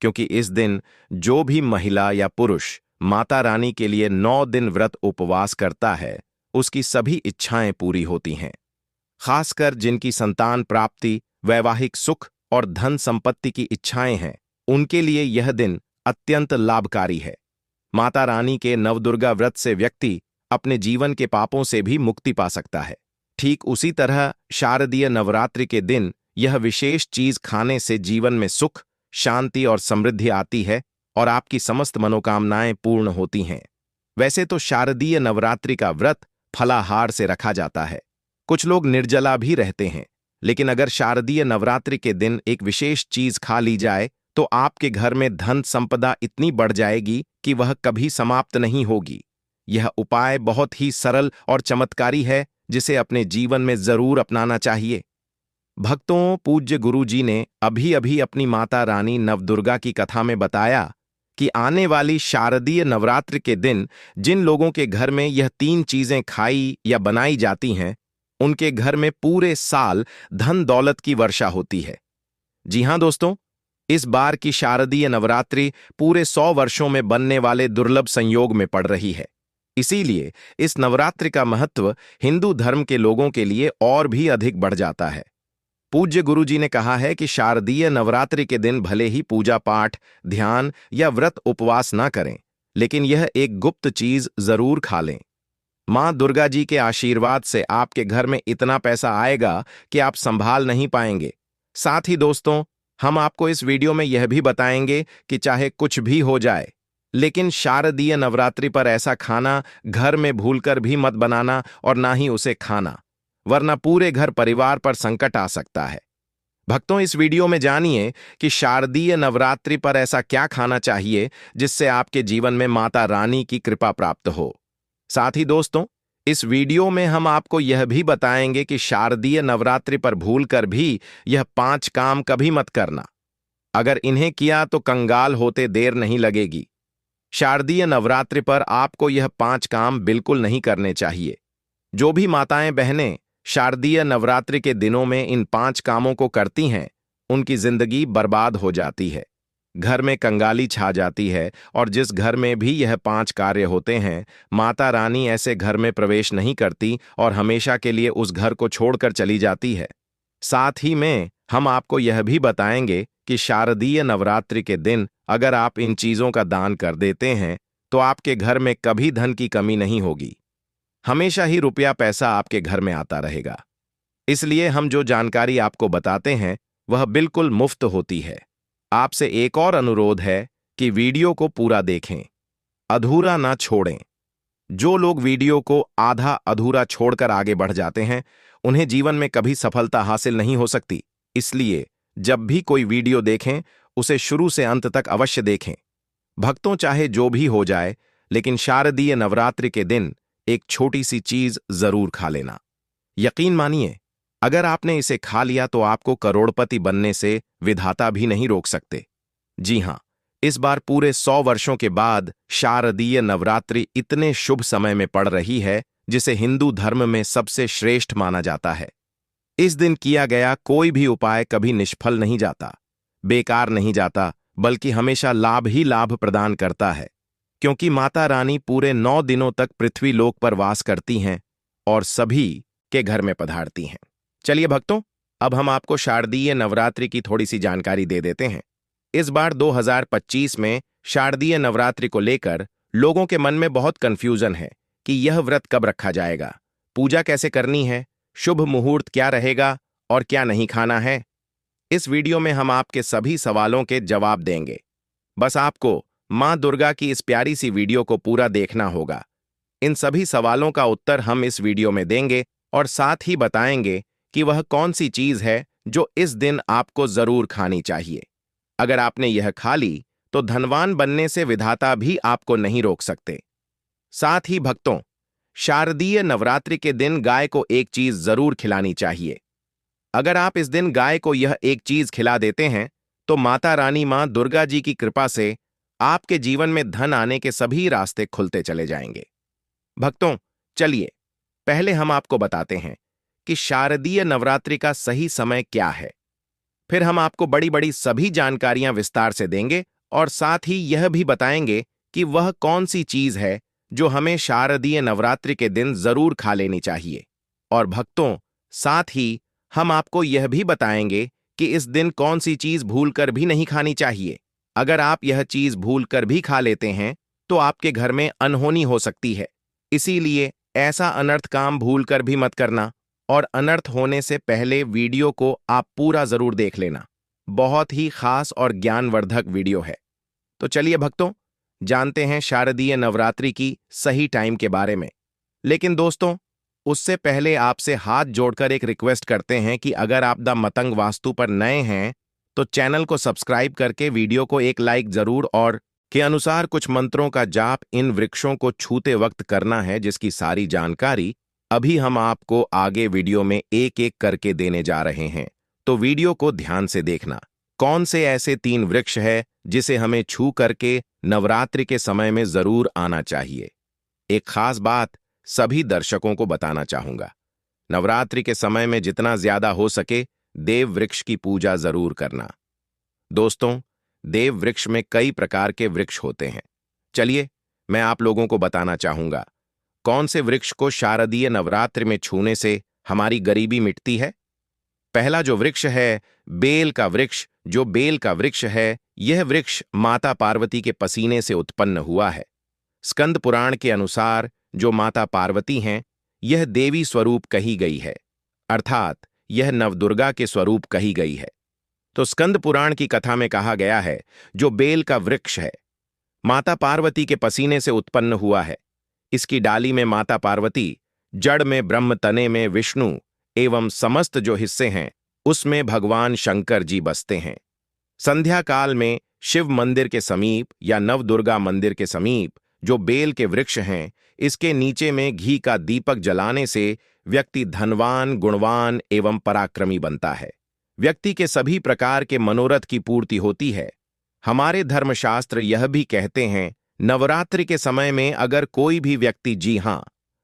क्योंकि इस दिन जो भी महिला या पुरुष माता रानी के लिए 9 दिन व्रत उपवास करता है, उसकी सभी इच्छाएं पूरी होती हैं। खासकर जिनकी संतान प्राप्ति, वैवाहिक सुख और धन संपत्ति की इच्छाएं हैं, उनके लिए यह दिन अत्यंत लाभकारी है। माता रानी के नवदुर्गा व्रत से व्यक्ति अपने जीवन के पापों से भी मुक्ति पा सकता है। ठीक उसी तरह शारदीय नवरात्रि के दिन यह विशेष चीज खाने से जीवन में सुख, शांति और समृद्धि आती है और आपकी समस्त मनोकामनाएं पूर्ण होती हैं। वैसे तो शारदीय नवरात्रि का व्रत फलाहार से रखा जाता है। कुछ लोग निर्जला भी रहते हैं, लेकिन अगर शारदीय नवरात्रि के दिन एक विशेष चीज खा ली जाए, तो आपके घर में धन संपदा इतनी बढ़ जाएगी कि वह कभी समाप्त नहीं होगी। यह उपाय बहुत ही सरल और चमत्कारी है, जिसे अपने जीवन में जरूर अपनाना चाहिए। भक्तों, पूज्य गुरुजी ने अभी अभी अपनी माता रानी नवदुर्गा की कथा में बताया कि आने वाली शारदीय नवरात्रि के दिन जिन लोगों के घर में यह 3 चीजें खाई या बनाई जाती हैं, उनके घर में पूरे साल धन दौलत की वर्षा होती है। जी हां दोस्तों, इस बार की शारदीय नवरात्रि पूरे 100 वर्षों में बनने वाले दुर्लभ संयोग में पड़ रही है। इसीलिए इस नवरात्रि का महत्व हिंदू धर्म के लोगों के लिए और भी अधिक बढ़ जाता है। पूज्य गुरुजी ने कहा है कि शारदीय नवरात्रि के दिन भले ही पूजा पाठ, ध्यान या व्रत उपवास ना करें, लेकिन यह एक गुप्त चीज जरूर खा लें। मां दुर्गा जी के आशीर्वाद से आपके घर में इतना पैसा आएगा कि आप संभाल नहीं पाएंगे। साथ ही दोस्तों, हम आपको इस वीडियो में यह भी बताएंगे कि चाहे कुछ भी हो जाए, लेकिन शारदीय नवरात्रि पर ऐसा खाना घर में भूलकर भी मत बनाना और ना ही उसे खाना, वरना पूरे घर परिवार पर संकट आ सकता है। भक्तों, इस वीडियो में जानिए कि शारदीय नवरात्रि पर ऐसा क्या खाना चाहिए जिससे आपके जीवन में माता रानी की कृपा प्राप्त हो। साथ ही दोस्तों, इस वीडियो में हम आपको यह भी बताएंगे कि शारदीय नवरात्रि पर भूलकर भी यह 5 काम कभी मत करना। अगर इन्हें किया तो कंगाल होते देर नहीं लगेगी। शारदीय नवरात्रि पर आपको यह 5 काम बिल्कुल नहीं करने चाहिए। जो भी माताएं बहनें शारदीय नवरात्रि के दिनों में इन 5 कामों को करती हैं, उनकी जिंदगी बर्बाद हो जाती है, घर में कंगाली छा जाती है और जिस घर में भी यह 5 कार्य होते हैं, माता रानी ऐसे घर में प्रवेश नहीं करती और हमेशा के लिए उस घर को छोड़कर चली जाती है। साथ ही में हम आपको यह भी बताएंगे कि शारदीय नवरात्रि के दिन अगर आप इन चीजों का दान कर देते हैं तो आपके घर में कभी धन की कमी नहीं होगी, हमेशा ही रुपया पैसा आपके घर में आता रहेगा। इसलिए हम जो जानकारी आपको बताते हैं वह बिल्कुल मुफ्त होती है। आपसे एक और अनुरोध है कि वीडियो को पूरा देखें, अधूरा ना छोड़ें। जो लोग वीडियो को आधा अधूरा छोड़कर आगे बढ़ जाते हैं, उन्हें जीवन में कभी सफलता हासिल नहीं हो सकती। इसलिए जब भी कोई वीडियो देखें, उसे शुरू से अंत तक अवश्य देखें। भक्तों, चाहे जो भी हो जाए, लेकिन शारदीय नवरात्रि के दिन एक छोटी सी चीज जरूर खा लेना। यकीन मानिए, अगर आपने इसे खा लिया तो आपको करोड़पति बनने से विधाता भी नहीं रोक सकते। जी हां, इस बार पूरे 100 वर्षों के बाद शारदीय नवरात्रि इतने शुभ समय में पड़ रही है जिसे हिंदू धर्म में सबसे श्रेष्ठ माना जाता है। इस दिन किया गया कोई भी उपाय कभी निष्फल नहीं जाता, बेकार नहीं जाता, बल्कि हमेशा लाभ ही लाभ प्रदान करता है, क्योंकि माता रानी पूरे 9 दिनों तक पृथ्वी लोक पर वास करती हैं और सभी के घर में पधारती हैं। चलिए भक्तों, अब हम आपको शारदीय नवरात्रि की थोड़ी सी जानकारी दे देते हैं। इस बार 2025 में शारदीय नवरात्रि को लेकर लोगों के मन में बहुत कंफ्यूजन है कि यह व्रत कब रखा जाएगा, पूजा कैसे करनी है, शुभ मुहूर्त क्या रहेगा और क्या नहीं खाना है। इस वीडियो में हम आपके सभी सवालों के जवाब देंगे। बस आपको मां दुर्गा की इस प्यारी सी वीडियो को पूरा देखना होगा। इन सभी सवालों का उत्तर हम इस वीडियो में देंगे और साथ ही बताएंगे कि वह कौन सी चीज है जो इस दिन आपको जरूर खानी चाहिए। अगर आपने यह खा ली तो धनवान बनने से विधाता भी आपको नहीं रोक सकते। साथ ही भक्तों, शारदीय नवरात्रि के दिन गाय को एक चीज जरूर खिलानी चाहिए। अगर आप इस दिन गाय को यह एक चीज खिला देते हैं तो माता रानी मां दुर्गा जी की कृपा से आपके जीवन में धन आने के सभी रास्ते खुलते चले जाएंगे। भक्तों, चलिए पहले हम आपको बताते हैं कि शारदीय नवरात्रि का सही समय क्या है। फिर हम आपको बड़ी बड़ी सभी जानकारियां विस्तार से देंगे और साथ ही यह भी बताएंगे कि वह कौन सी चीज है जो हमें शारदीय नवरात्रि के दिन जरूर खा लेनी चाहिए। और भक्तों, साथ ही हम आपको यह भी बताएंगे कि इस दिन कौन सी चीज भूलकर भी नहीं खानी चाहिए। अगर आप यह चीज भूलकर भी खा लेते हैं तो आपके घर में अनहोनी हो सकती है। इसीलिए ऐसा अनर्थ काम भूलकर भी मत करना और अनर्थ होने से पहले वीडियो को आप पूरा जरूर देख लेना। बहुत ही खास और ज्ञानवर्धक वीडियो है। तो चलिए भक्तों, जानते हैं शारदीय नवरात्रि की सही टाइम के बारे में। लेकिन दोस्तों, उससे पहले आपसे हाथ जोड़कर एक रिक्वेस्ट करते हैं कि अगर आप द मतंग वास्तु पर नए हैं तो चैनल को सब्सक्राइब करके वीडियो को एक लाइक जरूर और के अनुसार कुछ मंत्रों का जाप इन वृक्षों को छूते वक्त करना है, जिसकी सारी जानकारी अभी हम आपको आगे वीडियो में एक एक करके देने जा रहे हैं। तो वीडियो को ध्यान से देखना। कौन से ऐसे 3 वृक्ष है जिसे हमें छू करके नवरात्रि के समय में जरूर आना चाहिए। एक खास बात सभी दर्शकों को बताना चाहूंगा, नवरात्रि के समय में जितना ज्यादा हो सके देव वृक्ष की पूजा जरूर करना। दोस्तों, देव वृक्ष में कई प्रकार के वृक्ष होते हैं। चलिए मैं आप लोगों को बताना चाहूंगा कौन से वृक्ष को शारदीय नवरात्रि में छूने से हमारी गरीबी मिटती है। पहला जो वृक्ष है, बेल का वृक्ष। जो बेल का वृक्ष है, यह वृक्ष माता पार्वती के पसीने से उत्पन्न हुआ है। स्कंद पुराण के अनुसार जो माता पार्वती हैं, यह देवी स्वरूप कही गई है, अर्थात यह नवदुर्गा के स्वरूप कही गई है। तो स्कंद पुराण की कथा में कहा गया है, जो बेल का वृक्ष है, माता पार्वती के पसीने से उत्पन्न हुआ है। इसकी डाली में माता पार्वती, जड़ में ब्रह्म, तने में विष्णु एवं समस्त जो हिस्से हैं उसमें भगवान शंकर जी बसते हैं। संध्या काल में शिव मंदिर के समीप या नवदुर्गा मंदिर के समीप जो बेल के वृक्ष हैं, इसके नीचे में घी का दीपक जलाने से व्यक्ति धनवान, गुणवान एवं पराक्रमी बनता है। व्यक्ति के सभी प्रकार के मनोरथ की पूर्ति होती है। हमारे धर्मशास्त्र यह भी कहते हैं, नवरात्रि के समय में अगर कोई भी व्यक्ति, जी हां,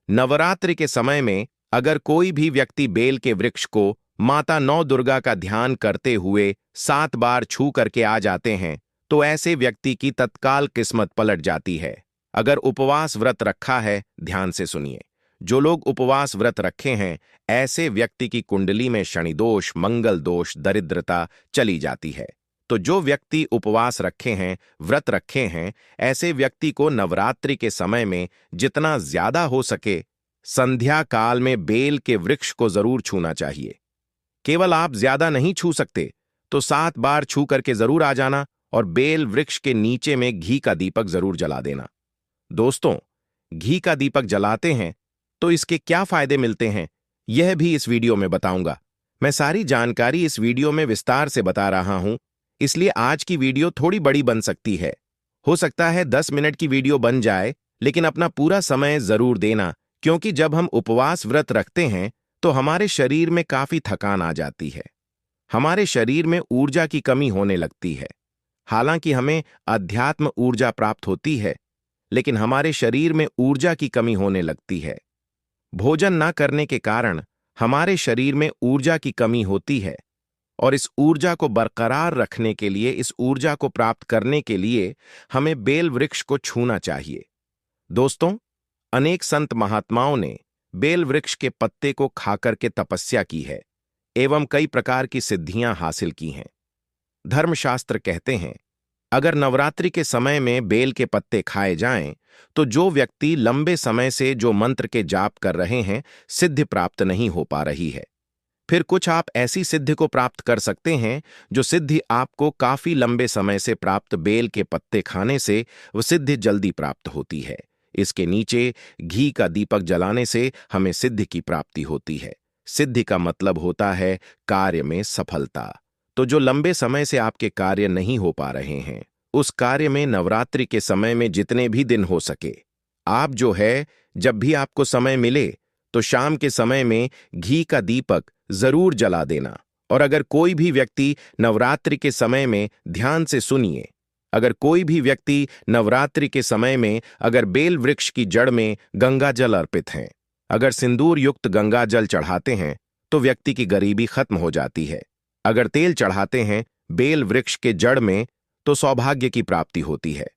नवरात्रि के समय में अगर कोई भी व्यक्ति बेल के वृक्ष को माता नौ दुर्गा का ध्यान करते हुए 7 बार छू करके आ जाते हैं तो ऐसे व्यक्ति की तत्काल किस्मत पलट जाती है। अगर उपवास व्रत रखा है, ध्यान से सुनिए, जो लोग उपवास व्रत रखे हैं, ऐसे व्यक्ति की कुंडली में शनि दोष, मंगल दोष, दरिद्रता चली जाती है। तो जो व्यक्ति उपवास रखे हैं, व्रत रखे हैं, ऐसे व्यक्ति को नवरात्रि के समय में जितना ज्यादा हो सके संध्या काल में बेल के वृक्ष को जरूर छूना चाहिए। केवल आप ज्यादा नहीं छू सकते तो 7 बार छू करके जरूर आ जाना और बेल वृक्ष के नीचे में घी का दीपक जरूर जला देना। दोस्तों, घी का दीपक जलाते हैं तो इसके क्या फायदे मिलते हैं, यह भी इस वीडियो में बताऊंगा। मैं सारी जानकारी इस वीडियो में विस्तार से बता रहा हूं, इसलिए आज की वीडियो थोड़ी बड़ी बन सकती है। हो सकता है 10 मिनट की वीडियो बन जाए, लेकिन अपना पूरा समय जरूर देना, क्योंकि जब हम उपवास व्रत रखते हैं तो हमारे शरीर में काफी थकान आ जाती है। हमारे शरीर में ऊर्जा की कमी होने लगती है। हालांकि हमें अध्यात्म ऊर्जा प्राप्त होती है, लेकिन हमारे शरीर में ऊर्जा की कमी होने लगती है। भोजन न करने के कारण हमारे शरीर में ऊर्जा की कमी होती है और इस ऊर्जा को बरकरार रखने के लिए, इस ऊर्जा को प्राप्त करने के लिए हमें बेल वृक्ष को छूना चाहिए। दोस्तों, अनेक संत महात्माओं ने बेल वृक्ष के पत्ते को खाकर के तपस्या की है एवं कई प्रकार की सिद्धियां हासिल की हैं। धर्मशास्त्र कहते हैं, अगर नवरात्रि के समय में बेल के पत्ते खाए जाएं तो जो व्यक्ति लंबे समय से जो मंत्र के जाप कर रहे हैं, सिद्धि प्राप्त नहीं हो पा रही है। फिर कुछ आप ऐसी सिद्धि को प्राप्त कर सकते हैं जो सिद्धि आपको काफी लंबे समय से प्राप्त बेल के पत्ते खाने से वह सिद्धि जल्दी प्राप्त होती है। इसके नीचे घी का दीपक जलाने से हमें सिद्धि की प्राप्ति होती है। सिद्धि का मतलब होता है कार्य में सफलता। तो जो लंबे समय से आपके कार्य नहीं हो पा रहे हैं, उस कार्य में नवरात्रि के समय में जितने भी दिन हो सके, आप जो है, जब भी आपको समय मिले तो शाम के समय में घी का दीपक जरूर जला देना। और अगर कोई भी व्यक्ति नवरात्रि के समय में, ध्यान से सुनिए, अगर कोई भी व्यक्ति नवरात्रि के समय में अगर बेल वृक्ष की जड़ में गंगा जल अर्पित हैं, अगर सिंदूर युक्त गंगा जल चढ़ाते हैं तो व्यक्ति की गरीबी खत्म हो जाती है। अगर तेल चढ़ाते हैं बेल वृक्ष के जड़ में तो सौभाग्य की प्राप्ति होती है।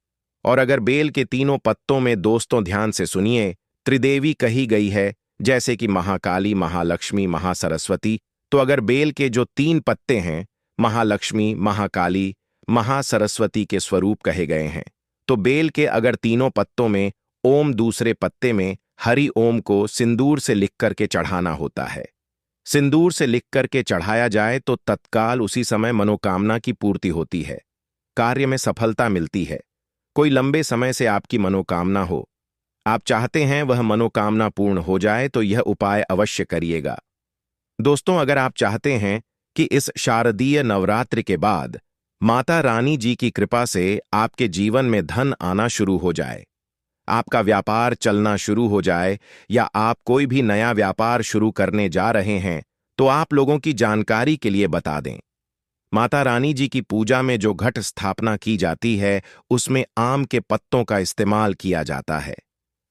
और अगर बेल के तीनों पत्तों में, दोस्तों ध्यान से सुनिए, त्रिदेवी कही गई है, जैसे कि महाकाली, महालक्ष्मी, महासरस्वती, तो अगर बेल के जो 3 पत्ते हैं, महालक्ष्मी, महाकाली, महासरस्वती के स्वरूप कहे गए हैं, तो बेल के अगर तीनों पत्तों में ओम, दूसरे पत्ते में हरि ओम को सिंदूर से लिख करके चढ़ाना होता है। सिंदूर से लिख करके चढ़ाया जाए तो तत्काल उसी समय मनोकामना की पूर्ति होती है, कार्य में सफलता मिलती है। कोई लंबे समय से आपकी मनोकामना हो, आप चाहते हैं वह मनोकामना पूर्ण हो जाए, तो यह उपाय अवश्य करिएगा। दोस्तों, अगर आप चाहते हैं कि इस शारदीय नवरात्रि के बाद माता रानी जी की कृपा से आपके जीवन में धन आना शुरू हो जाए, आपका व्यापार चलना शुरू हो जाए, या आप कोई भी नया व्यापार शुरू करने जा रहे हैं, तो आप लोगों की जानकारी के लिए बता दें, माता रानी जी की पूजा में जो घट स्थापना की जाती है उसमें आम के पत्तों का इस्तेमाल किया जाता है।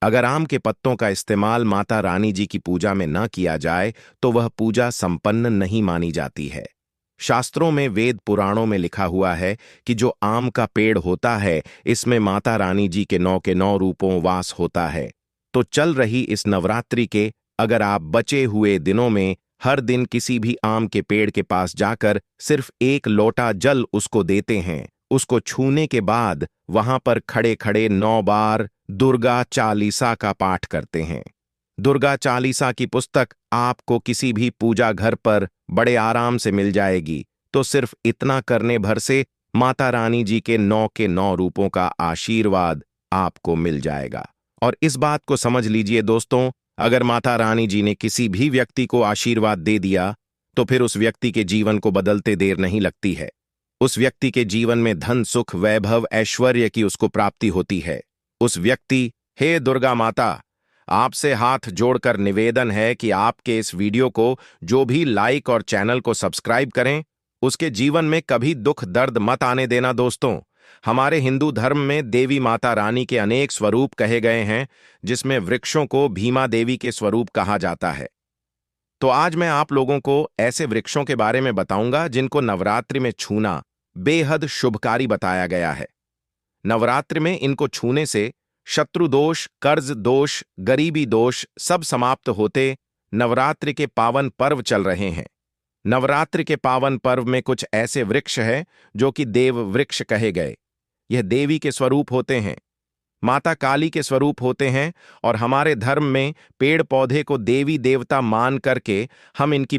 अगर आम के पत्तों का इस्तेमाल माता रानी जी की पूजा में न किया जाए तो वह पूजा संपन्न नहीं मानी जाती है। शास्त्रों में, वेद पुराणों में लिखा हुआ है कि जो आम का पेड़ होता है, इसमें माता रानी जी के 9 रूपों वास होता है। तो चल रही इस नवरात्रि के अगर आप बचे हुए दिनों में हर दिन किसी भी आम के पेड़ के पास जाकर सिर्फ 1 लोटा जल उसको देते हैं, उसको छूने के बाद वहां पर खड़े खड़े 9 बार दुर्गा चालीसा का पाठ करते हैं। दुर्गा चालीसा की पुस्तक आपको किसी भी पूजा घर पर बड़े आराम से मिल जाएगी। तो सिर्फ इतना करने भर से माता रानी जी के 9 रूपों का आशीर्वाद आपको मिल जाएगा। और इस बात को समझ लीजिए दोस्तों, अगर माता रानी जी ने किसी भी व्यक्ति को आशीर्वाद दे दिया तो फिर उस व्यक्ति के जीवन को बदलते देर नहीं लगती है। उस व्यक्ति के जीवन में धन, सुख, वैभव, ऐश्वर्य की उसको प्राप्ति होती है। उस व्यक्ति, हे दुर्गा माता, आपसे हाथ जोड़कर निवेदन है कि आपके इस वीडियो को जो भी लाइक और चैनल को सब्सक्राइब करें, उसके जीवन में कभी दुख दर्द मत आने देना दोस्तों। हमारे हिंदू धर्म में देवी माता रानी के अनेक स्वरूप कहे गए हैं, जिसमें वृक्षों को भीमा देवी के स्वरूप कहा जाता है। तो आज मैं आप लोगों को ऐसे वृक्षों के बारे में बताऊंगा जिनको नवरात्रि में छूना बेहद शुभकारी बताया गया है। नवरात्रि में इनको छूने से शत्रु दोष, कर्ज दोष, गरीबी दोष सब समाप्त होते नवरात्रि के पावन पर्व चल रहे हैं। नवरात्रि के पावन पर्व में कुछ ऐसे वृक्ष हैं जो कि देव वृक्ष कहे गए। यह देवी के स्वरूप होते हैं, माता काली के स्वरूप होते हैं, और हमारे धर्म में पेड़ पौधे को देवी देवता मान करके हम इनकी